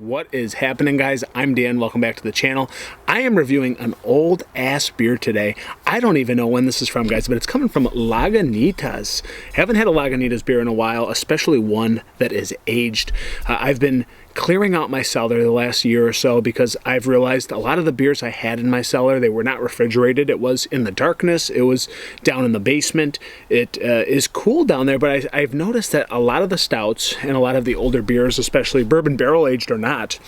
What is happening, guys? I'm Dan. Welcome back to the channel. I am reviewing an old ass beer today. I don't even know when this is from, guys, but it's coming from Lagunitas. Haven't had a Lagunitas beer in a while, especially one that is aged. I've been clearing out my cellar the last year or so because I've realized a lot of the beers I had in my cellar, they were not refrigerated. It was in the darkness. It was down in the basement. It is cool down there, but I've noticed that a lot of the stouts and a lot of the older beers, especially bourbon barrel aged or not,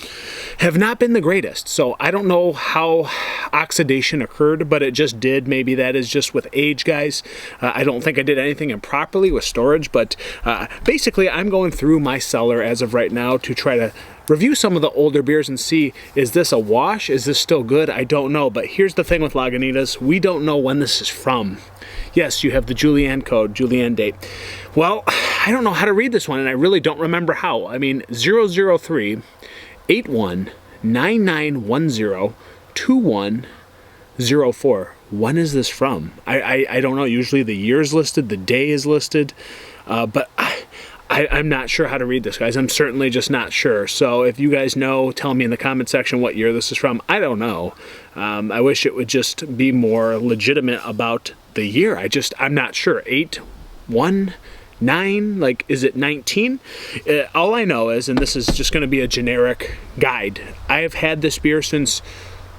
have not been the greatest. So I don't know how oxidation occurred, but it just did. Maybe that is just with age, guys. I don't think I did anything improperly with storage, but basically I'm going through my cellar as of right now to try to review some of the older beers and see, is this a wash? Is this still good? I don't know. But here's the thing with Lagunitas. We don't know when this is from. Yes, you have the Julian code, Julian date. Well, I don't know how to read this one, and I really don't remember how. I mean, 003 81 9910 2104. When is this from? I don't know. Usually the year's listed, the day is listed, but I'm not sure how to read this, guys. I'm certainly just not sure. So if you guys know, tell me in the comment section what year this is from. I don't know. I wish it would just be more legitimate about the year. I'm not sure. 8, 1, 9, like, is it 19? All I know is, and this is just going to be a generic guide, I have had this beer since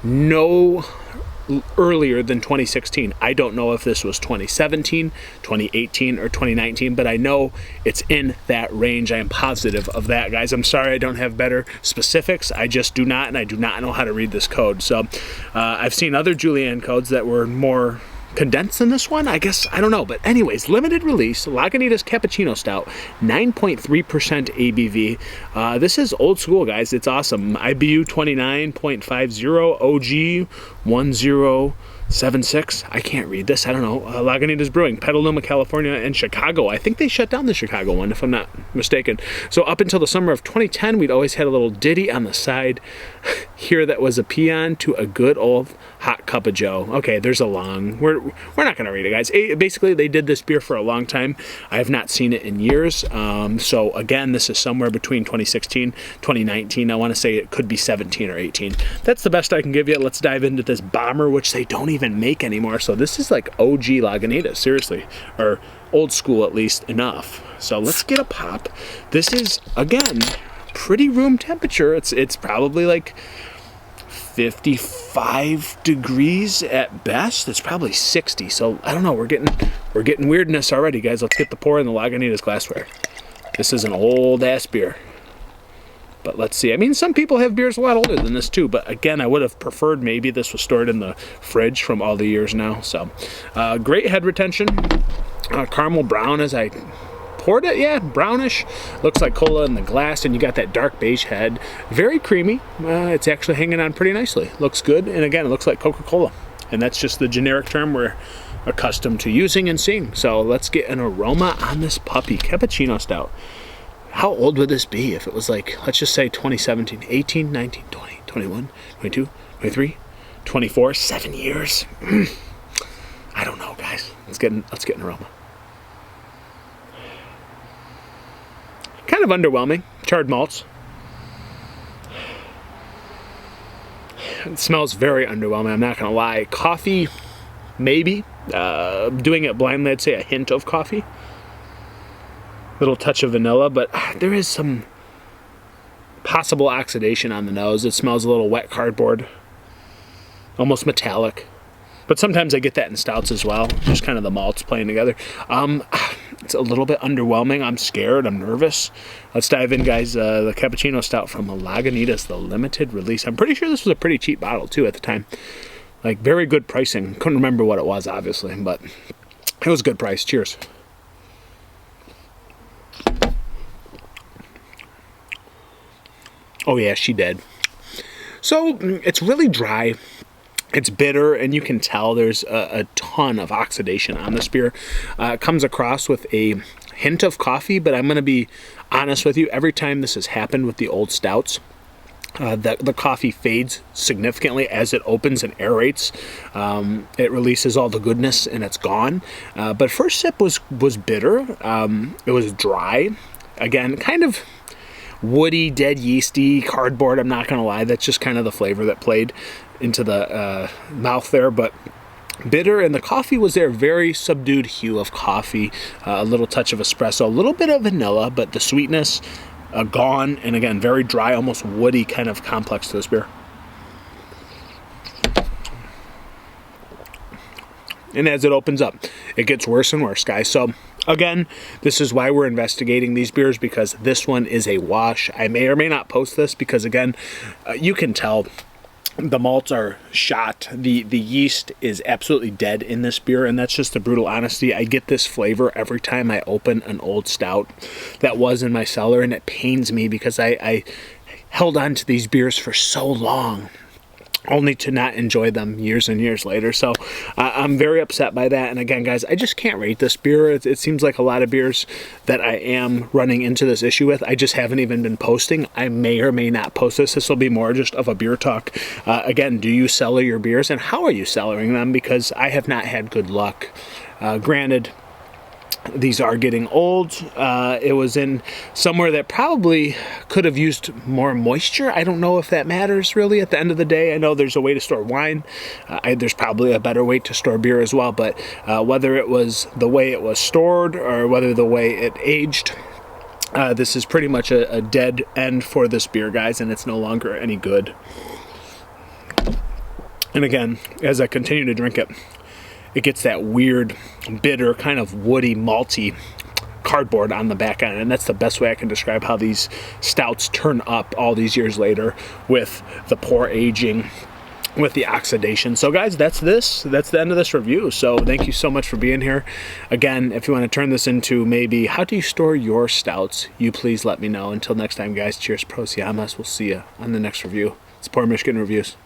no earlier than 2016. I don't know if this was 2017, 2018, or 2019, but I know it's in that range. I am positive of that, guys. I'm sorry I don't have better specifics. I just do not, and I do not know how to read this code. So I've seen other Julian codes that were more condensed than this one, I guess. I don't know. But anyways, limited release, Lagunitas Cappuccino Stout, 9.3% ABV. This is old school, guys. It's awesome. IBU 29.50, OG 1076. I can't read this. I don't know. Lagunitas Brewing, Petaluma, California, and Chicago. I think they shut down the Chicago one, if I'm not mistaken. So up until the summer of 2010, we'd always had a little ditty on the side here that was a peon to a good old hot cup of joe. Okay, there's a long. We're not going to read it, guys. Basically, they did this beer for a long time. I have not seen it in years. So again, this is somewhere between 2016, 2019. I want to say it could be 17 or 18. That's the best I can give you. Let's dive into this bomber, which they don't even make anymore. So this is like OG Lagunitas, seriously, or old school at least enough. So let's get a pop. This is, again, pretty room temperature. It's probably like 55 degrees at best. It's probably 60. So I don't know. We're getting weirdness already, guys. Let's get the pour in the Lagunitas glassware. This is an old ass beer. But let's see. I mean, some people have beers a lot older than this too. But again, I would have preferred maybe this was stored in the fridge from all the years now. So great head retention. Caramel brown as I poured it. Yeah, brownish. Looks like cola in the glass, and you got that dark beige head. Very creamy. It's actually hanging on pretty nicely. Looks good. And again, it looks like Coca-Cola. And that's just the generic term we're accustomed to using and seeing. So let's get an aroma on this puppy. Cappuccino Stout. How old would this be if it was like, let's just say 2017, 18, 19, 20, 21, 22, 23, 24, 7 years? I don't know, guys. Let's get an aroma. Kind of underwhelming. Charred malts. It smells very underwhelming, I'm not going to lie. Coffee, maybe. Doing it blindly, I'd say a hint of coffee. Little touch of vanilla, but there is some possible oxidation on the nose. It smells a little wet cardboard, almost metallic. But sometimes I get that in stouts as well, just kind of the malts playing together. It's a little bit underwhelming. I'm scared. I'm nervous. Let's dive in, guys. The Cappuccino Stout from Lagunitas, the limited release. I'm pretty sure this was a pretty cheap bottle too at the time. Like, very good pricing. Couldn't remember what it was, obviously, but it was a good price. Cheers. Oh yeah, she did. So it's really dry. It's bitter, and you can tell there's a ton of oxidation on this beer. It comes across with a hint of coffee, but I'm going to be honest with you. Every time this has happened with the old stouts, the coffee fades significantly as it opens and aerates. It releases all the goodness, and it's gone. But first sip was bitter. It was dry. Again, kind of woody, dead yeasty, cardboard. I'm not gonna lie, that's just kind of the flavor that played into the mouth there, but bitter, and the coffee was there, very subdued hue of coffee, a little touch of espresso, a little bit of vanilla, but the sweetness gone, and again, very dry, almost woody kind of complex to this beer. And as it opens up, it gets worse and worse, guys. So again, this is why we're investigating these beers, because this one is a wash. I may or may not post this because, again, you can tell the malts are shot. The yeast is absolutely dead in this beer, and that's just the brutal honesty. I get this flavor every time I open an old stout that was in my cellar, and it pains me because I held on to these beers for so long, only to not enjoy them years and years later. So I'm very upset by that. And again, guys, I just can't rate this beer. It seems like a lot of beers that I am running into this issue with, I just haven't even been posting. I may or may not post this. This will be more just of a beer talk. Again, do you cellar your beers, and how are you cellaring them? Because I have not had good luck. Granted, these are getting old. It was in somewhere that probably could have used more moisture. I don't know if that matters really at the end of the day. I know there's a way to store wine. There's probably a better way to store beer as well, but whether it was the way it was stored or whether the way it aged, this is pretty much a dead end for this beer, guys, and it's no longer any good. And again, as I continue to drink it, it gets that weird, bitter, kind of woody, malty cardboard on the back end. And that's the best way I can describe how these stouts turn up all these years later with the poor aging, with the oxidation. So guys, that's the end of this review. So thank you so much for being here. Again, if you want to turn this into maybe how do you store your stouts, you please let me know. Until next time, guys, cheers, pros, yamas. We'll see you on the next review. It's Poor Michigan Reviews.